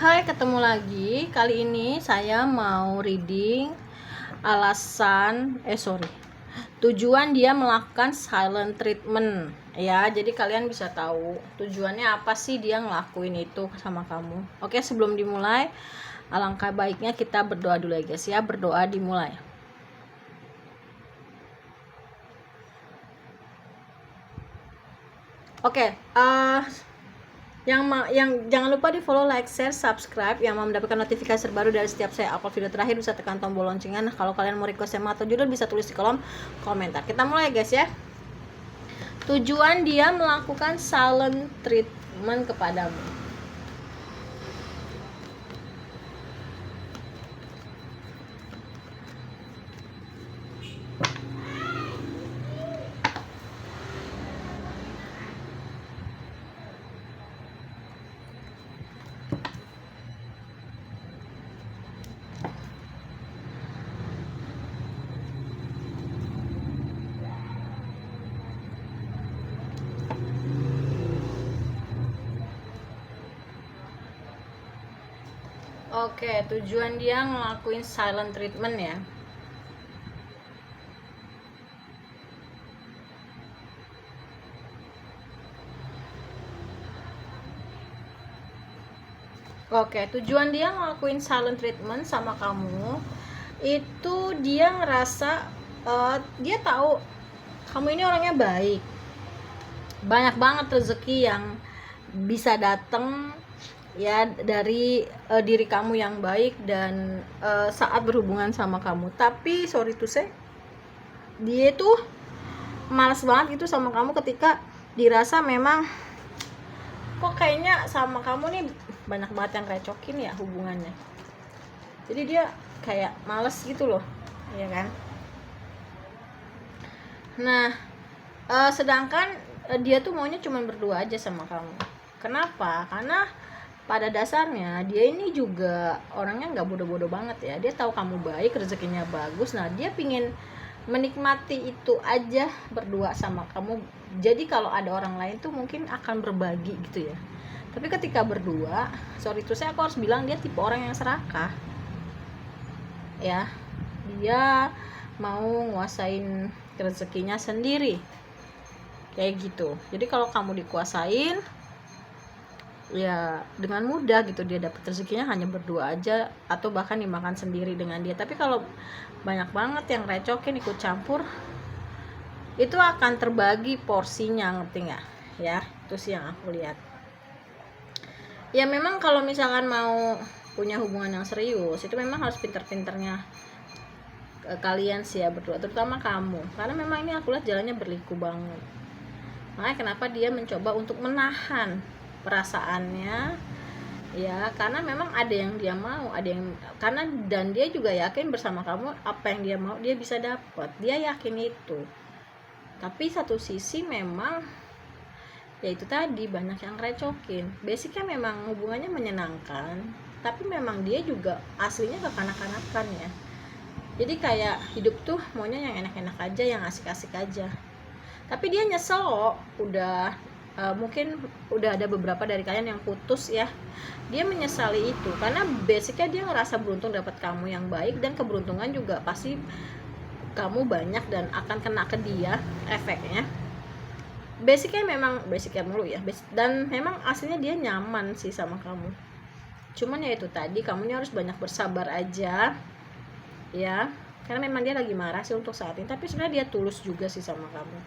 Hai, ketemu lagi. Kali ini saya mau reading tujuan dia melakukan silent treatment ya. Jadi kalian bisa tahu tujuannya apa sih dia ngelakuin itu sama kamu. Oke, sebelum dimulai, alangkah baiknya kita berdoa dulu ya guys ya. Berdoa dimulai. Oke, yang jangan lupa di follow, like, share, subscribe. Yang mau mendapatkan notifikasi terbaru dari setiap saya upload video terakhir bisa tekan tombol loncengnya. Nah, kalau kalian mau request tema atau judul bisa tulis di kolom komentar. Kita mulai guys ya. Tujuan dia melakukan silent treatment kepadamu. Oke, tujuan dia ngelakuin silent treatment ya. Oke, tujuan dia ngelakuin silent treatment sama kamu itu dia ngerasa dia tahu kamu ini orangnya baik. Banyak banget rezeki yang bisa datang ya dari diri kamu yang baik dan saat berhubungan sama kamu. Tapi sorry to say, dia tuh malas banget gitu sama kamu ketika dirasa memang kok kayaknya sama kamu nih banyak banget yang recokin ya hubungannya. Jadi dia kayak males gitu loh, ya kan? Nah, sedangkan dia tuh maunya cuma berdua aja sama kamu. Kenapa? Karena pada dasarnya dia ini juga orangnya nggak bodoh-bodoh banget ya. Dia tahu kamu baik, rezekinya bagus. Nah, dia pingin menikmati itu aja berdua sama kamu. Jadi kalau ada orang lain tuh mungkin akan berbagi gitu ya. Tapi ketika berdua, sorry itu aku harus bilang dia tipe orang yang serakah. Ya, dia mau nguasain rezekinya sendiri. Kayak gitu. Jadi kalau kamu dikuasain, ya dengan mudah gitu dia dapat rezekinya hanya berdua aja atau bahkan dimakan sendiri dengan dia. Tapi kalau banyak banget yang recokin ikut campur, itu akan terbagi porsinya, ngerti nggak ya? Itu sih yang aku lihat. Ya memang kalau misalkan mau punya hubungan yang serius itu memang harus pinter-pinternya kalian sih ya berdua, terutama kamu, karena memang ini aku lihat jalannya berliku banget. Makanya kenapa dia mencoba untuk menahan perasaannya ya, karena memang ada yang dia mau, ada yang karena dan dia juga yakin bersama kamu apa yang dia mau dia bisa dapat, dia yakin itu. Tapi satu sisi memang ya itu tadi banyak yang recokin. Basicnya memang hubungannya menyenangkan, tapi memang dia juga aslinya kekanak-kanakan ya. Jadi kayak hidup tuh maunya yang enak-enak aja, yang asik-asik aja. Tapi dia nyesel loh, udah mungkin udah ada beberapa dari kalian yang putus ya. Dia menyesali itu karena basicnya dia ngerasa beruntung dapat kamu yang baik, dan keberuntungan juga pasti kamu banyak dan akan kena ke dia efeknya. Basicnya memang basicnya mulu ya, dan memang aslinya dia nyaman sih sama kamu. Cuman ya itu tadi, kamunya harus banyak bersabar aja ya, karena memang dia lagi marah sih untuk saat ini, tapi sebenarnya dia tulus juga sih sama kamu.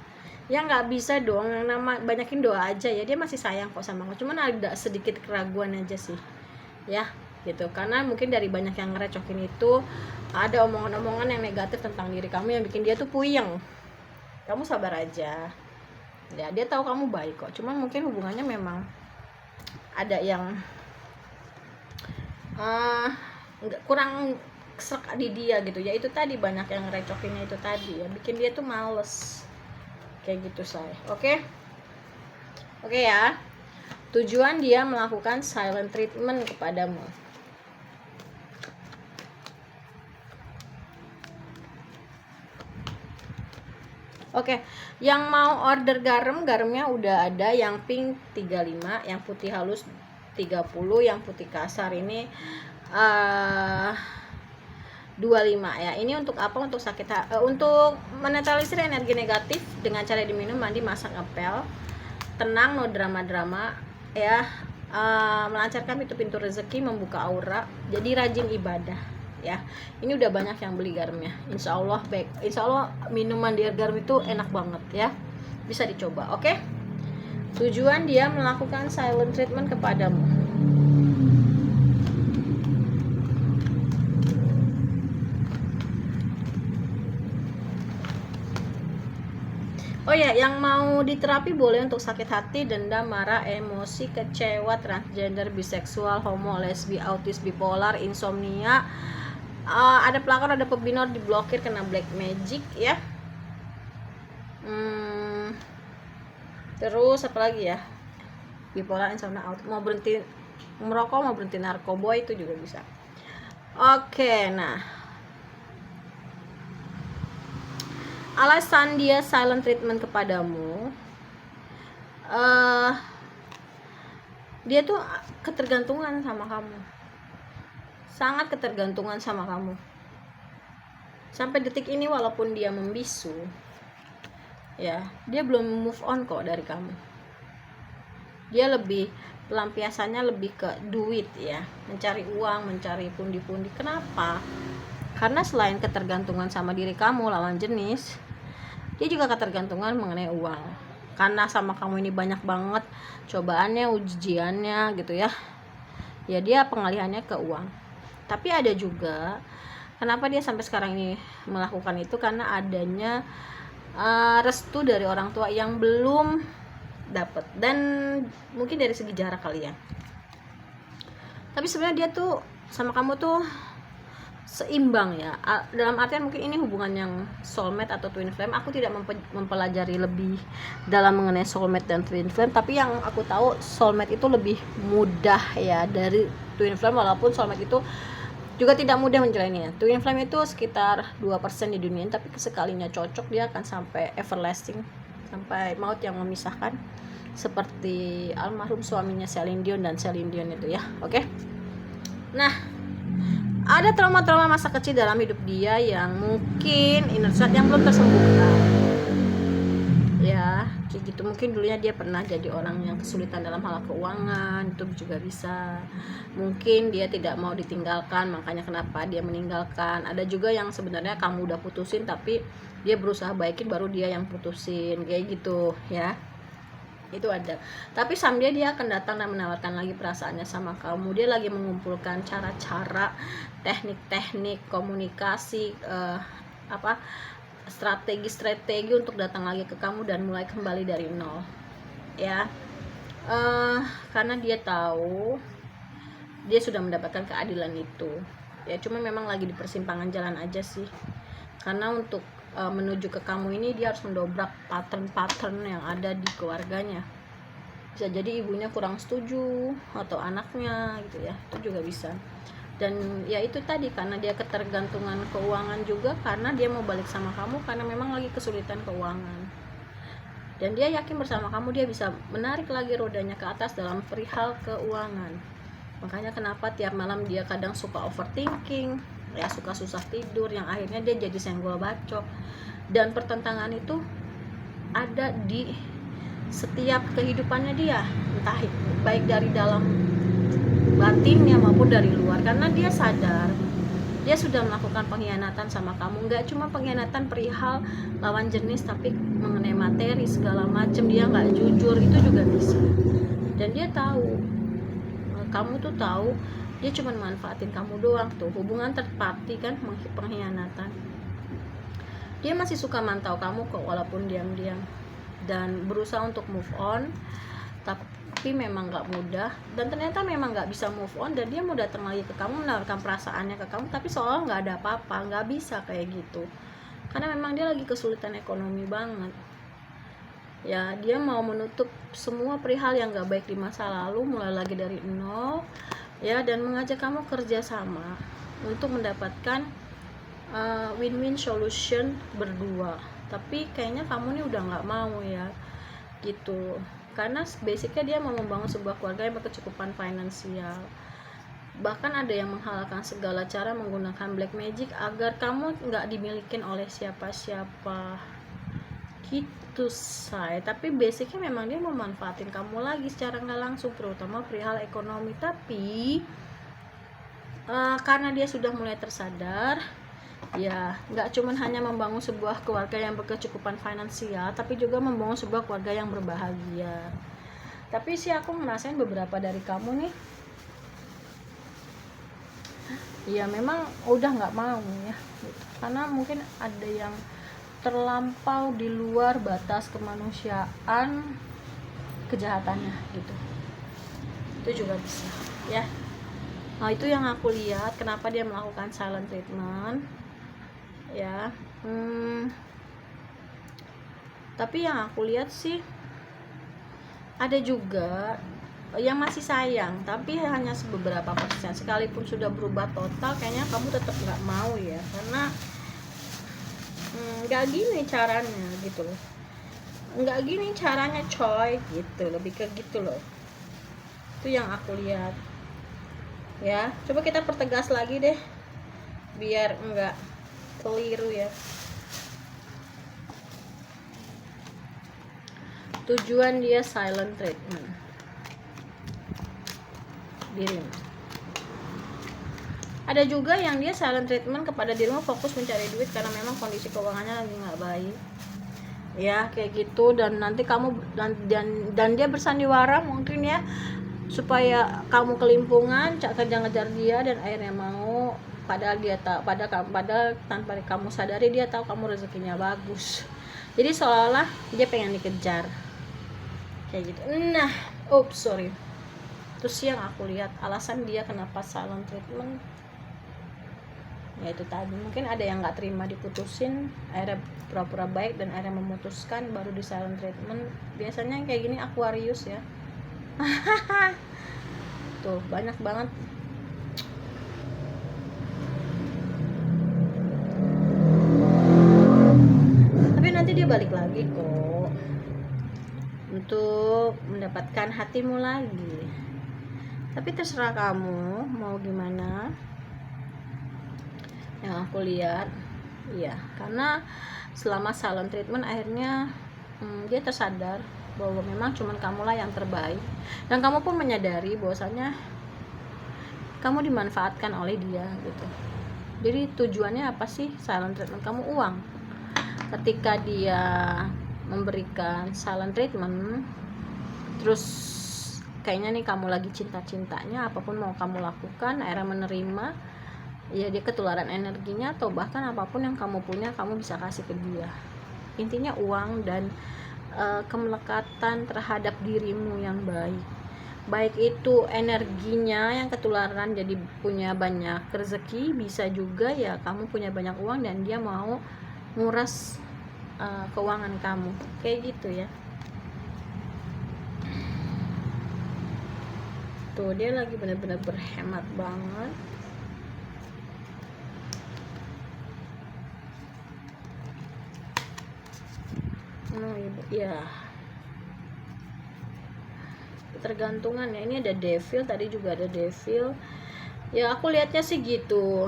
Ya nggak bisa dong nama banyakin doa aja ya, dia masih sayang kok sama kamu, cuman ada sedikit keraguan aja sih ya gitu, karena mungkin dari banyak yang ngerecokin itu ada omongan-omongan yang negatif tentang diri kamu yang bikin dia tuh puyeng. Kamu sabar aja ya, dia tahu kamu baik kok, cuman mungkin hubungannya memang ada yang kurang serak di dia gitu ya. Itu tadi banyak yang recokinnya itu tadi ya, bikin dia tuh males kayak gitu say. Oke ya, tujuan dia melakukan silent treatment kepadamu. Oke, yang mau order garamnya udah ada, yang pink 35, yang putih halus 30, yang putih kasar ini 25 ya. Ini untuk apa? Untuk untuk menetralisir energi negatif dengan cara diminum, mandi, masak, ngepel. Tenang, no drama-drama ya. Melancarkan pintu-pintu rezeki, membuka aura, jadi rajin ibadah ya. Ini udah banyak yang beli garamnya. Insya Allah baik. Insya Allah minuman Dear Garam itu enak banget ya. Bisa dicoba, oke? Tujuan dia melakukan silent treatment kepadamu. Oh ya, yang mau diterapi boleh untuk sakit hati, dendam, marah, emosi, kecewa, transgender, biseksual, homo, lesbi, autis, bipolar, insomnia, ada pelakor, ada pebinor, diblokir, kena black magic ya. Terus apa lagi ya? Bipolar, insomnia, autis, mau berhenti merokok, mau berhenti narkoba, itu juga bisa. Oke, nah alasan dia silent treatment kepadamu, dia tuh ketergantungan sama kamu, sangat ketergantungan sama kamu. Sampai detik ini walaupun dia membisu ya, dia belum move on kok dari kamu. Dia lebih, pelampiasannya lebih ke duit ya, mencari uang, mencari pundi-pundi. Kenapa? Karena selain ketergantungan sama diri kamu, lawan jenis, dia juga ketergantungan mengenai uang. Karena sama kamu ini banyak banget cobaannya, ujiannya gitu ya. Ya dia pengalihannya ke uang. Tapi ada juga, kenapa dia sampai sekarang ini melakukan itu, karena adanya restu dari orang tua yang belum dapat, dan mungkin dari segi jarak kali ya. Tapi sebenarnya dia tuh sama kamu tuh seimbang ya, dalam artian mungkin ini hubungan yang soulmate atau twin flame. Aku tidak mempelajari lebih dalam mengenai soulmate dan twin flame, tapi yang aku tahu soulmate itu lebih mudah ya dari twin flame, walaupun soulmate itu juga tidak mudah menjalaninya. Twin flame itu sekitar 2% di dunia, tapi sekalinya cocok dia akan sampai everlasting, sampai maut yang memisahkan, seperti almarhum suaminya Celine Dion dan Celine Dion itu ya. Oke. Nah, ada trauma-trauma masa kecil dalam hidup dia yang mungkin inner child yang belum tersembuhkan ya, kayak gitu. Mungkin dulunya dia pernah jadi orang yang kesulitan dalam hal keuangan, itu juga bisa. Mungkin dia tidak mau ditinggalkan, makanya kenapa dia meninggalkan. Ada juga yang sebenarnya kamu udah putusin tapi dia berusaha baikin, baru dia yang putusin, kayak gitu ya. Itu ada. Tapi someday dia akan datang dan menawarkan lagi perasaannya sama kamu. Dia lagi mengumpulkan cara-cara, teknik-teknik komunikasi, strategi-strategi untuk datang lagi ke kamu dan mulai kembali dari nol ya. Karena dia tahu dia sudah mendapatkan keadilan itu ya, cuma memang lagi di persimpangan jalan aja sih. Karena untuk menuju ke kamu ini dia harus mendobrak pattern-pattern yang ada di keluarganya. Bisa jadi ibunya kurang setuju atau anaknya gitu ya, itu juga bisa. Dan ya itu tadi, karena dia ketergantungan keuangan juga, karena dia mau balik sama kamu karena memang lagi kesulitan keuangan. Dan dia yakin bersama kamu dia bisa menarik lagi rodanya ke atas dalam perihal keuangan. Makanya kenapa tiap malam dia kadang suka overthinking ya, suka susah tidur, yang akhirnya dia jadi senggol bacok. Dan pertentangan itu ada di setiap kehidupannya dia, entah baik dari dalam batinnya maupun dari luar. Karena dia sadar dia sudah melakukan pengkhianatan sama kamu, nggak cuma pengkhianatan perihal lawan jenis, tapi mengenai materi segala macam. Dia nggak jujur, itu juga bisa. Dan dia tahu, kamu tuh tahu dia cuma manfaatin kamu doang. Tuh hubungan terparti kan, pengkhianatan. Dia masih suka mantau kamu kok, walaupun diam-diam, dan berusaha untuk move on, tapi memang gak mudah. Dan ternyata memang gak bisa move on, dan dia mau datang lagi ke kamu, menawarkan perasaannya ke kamu, tapi seolah gak ada apa-apa. Gak bisa kayak gitu, karena memang dia lagi kesulitan ekonomi banget ya. Dia mau menutup semua perihal yang gak baik di masa lalu, mulai lagi dari nol ya, dan mengajak kamu kerja sama untuk mendapatkan win-win solution berdua. Tapi kayaknya kamu nih udah nggak mau ya gitu. karena basicnya dia mau membangun sebuah keluarga yang berkecukupan finansial. Bahkan ada yang menghalalkan segala cara menggunakan black magic agar kamu nggak dimilikin oleh siapa-siapa gitu say. Tapi basicnya memang dia memanfaatin kamu lagi secara nggak langsung, terutama perihal ekonomi. Tapi karena dia sudah mulai tersadar, ya nggak cuman hanya membangun sebuah keluarga yang berkecukupan finansial, tapi juga membangun sebuah keluarga yang berbahagia. Tapi sih aku ngerasain beberapa dari kamu nih, ya memang udah nggak mau ya gitu. Karena mungkin ada yang terlampau di luar batas kemanusiaan kejahatannya gitu, itu juga bisa ya. Nah itu yang aku lihat kenapa dia melakukan silent treatment ya. Tapi yang aku lihat sih ada juga yang masih sayang, tapi hanya beberapa persen. Sekalipun sudah berubah total, kayaknya kamu tetap nggak mau ya, karena nggak gini caranya gitu loh, nggak gini caranya coy gitu, lebih ke gitu loh. Itu yang aku lihat ya. Coba kita pertegas lagi deh biar nggak keliru ya. Tujuan dia silent treatment dirimu. Ada juga yang dia silent treatment kepada dirimu, fokus mencari duit karena memang kondisi keuangannya lagi nggak baik ya, kayak gitu. Dan nanti kamu dan dia bersandiwara mungkin ya supaya kamu kelimpungan, kejar-ngejar dia, dan akhirnya mau, padahal dia tak, padahal tanpa kamu sadari dia tahu kamu rezekinya bagus. Jadi seolah-olah dia pengen dikejar kayak gitu. Nah, sorry. Terus yang aku lihat alasan dia kenapa silent treatment, ya itu tadi, mungkin ada yang nggak terima diputusin, akhirnya pura-pura baik dan akhirnya memutuskan baru di silent treatment. Biasanya kayak gini Aquarius ya. Tuh banyak banget. Tapi nanti dia balik lagi kok untuk mendapatkan hatimu lagi. Tapi terserah kamu mau gimana. Yang aku lihat ya, karena selama silent treatment akhirnya dia tersadar bahwa memang cuman kamulah yang terbaik, dan kamu pun menyadari bahwasanya kamu dimanfaatkan oleh dia gitu. Jadi tujuannya apa sih silent treatment kamu? Uang. Ketika dia memberikan silent treatment, terus kayaknya nih kamu lagi cinta-cintanya, apapun mau kamu lakukan, akhirnya menerima, ya dia ketularan energinya, atau bahkan apapun yang kamu punya kamu bisa kasih ke dia. Intinya uang dan kemelekatan terhadap dirimu yang baik. Baik itu energinya yang ketularan jadi punya banyak rezeki, bisa juga ya kamu punya banyak uang dan dia mau nguras keuangan kamu, kayak gitu ya. Tuh dia lagi benar-benar berhemat banget. Ya ketergantungan ya. Ini ada devil, tadi juga ada devil ya, aku lihatnya sih gitu.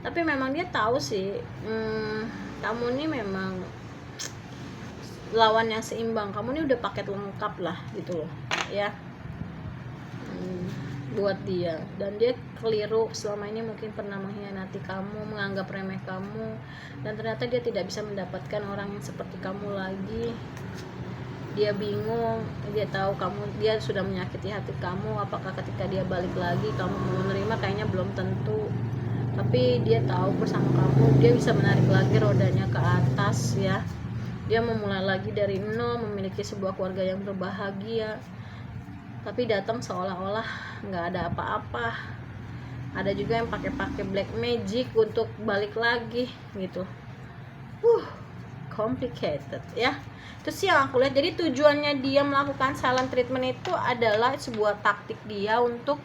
Tapi memang dia tahu sih kamu nih memang lawan yang seimbang, kamu nih udah paket lengkap lah gitu loh ya buat dia. Dan dia keliru selama ini, mungkin pernah mengkhianati kamu, menganggap remeh kamu, dan ternyata dia tidak bisa mendapatkan orang yang seperti kamu lagi. Dia bingung, dia tahu dia sudah menyakiti hati kamu, apakah ketika dia balik lagi kamu mau menerima? Kayaknya belum tentu. Tapi dia tahu bersama kamu dia bisa menarik lagi rodanya ke atas ya. Dia memulai lagi dari nol, memiliki sebuah keluarga yang berbahagia. Tapi datang seolah-olah nggak ada apa-apa. Ada juga yang pakai black magic untuk balik lagi gitu. Complicated ya. Terus yang aku lihat, jadi tujuannya dia melakukan silent treatment itu adalah sebuah taktik dia untuk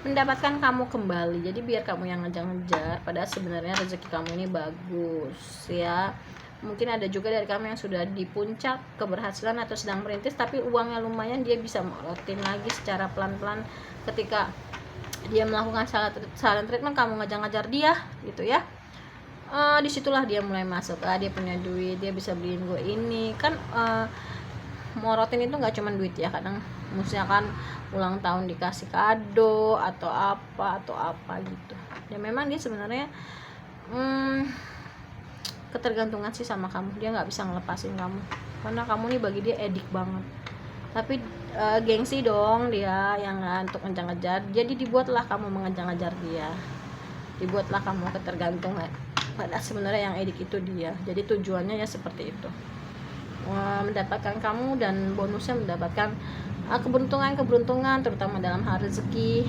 mendapatkan kamu kembali. Jadi biar kamu yang ngejar-ngejar, padahal sebenarnya rezeki kamu ini bagus ya. Mungkin ada juga dari kamu yang sudah di puncak keberhasilan atau sedang merintis, tapi uangnya lumayan, dia bisa morotin lagi secara pelan-pelan. Ketika dia melakukan silent treatment, kamu ngajar-ngajar dia gitu ya, disitulah dia mulai masuk, dia punya duit, dia bisa beliin gue ini kan. Morotin itu nggak cuma duit ya, kadang misalkan ulang tahun dikasih kado atau apa gitu. Dan memang dia sebenarnya ketergantungan sih sama kamu, dia nggak bisa ngelepasin kamu karena kamu nih bagi dia edik banget. Tapi gengsi dong dia yang untuk ngejar-ngejar, jadi dibuatlah kamu mengejar-ngejar dia, dibuatlah kamu ketergantungan pada sebenarnya yang edik itu dia. Jadi tujuannya ya seperti itu, mendapatkan kamu, dan bonusnya mendapatkan keberuntungan terutama dalam hal rezeki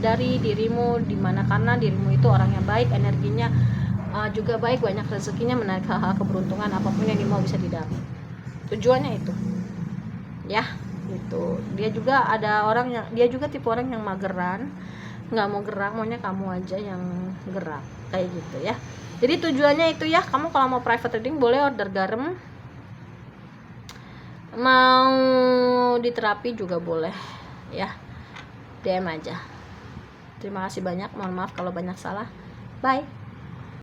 dari dirimu, dimana karena dirimu itu orang yang baik, energinya juga baik, banyak rezekinya, menarik hal-hal keberuntungan apapun yang mau bisa didapat. Tujuannya itu ya gitu. Dia juga ada orang yang, dia juga tipe orang yang mageran, nggak mau gerak, maunya kamu aja yang gerak kayak gitu ya. Jadi tujuannya itu ya. Kamu kalau mau private reading boleh order garam, mau diterapi juga boleh ya, DM aja. Terima kasih banyak, mohon maaf kalau banyak salah. Bye.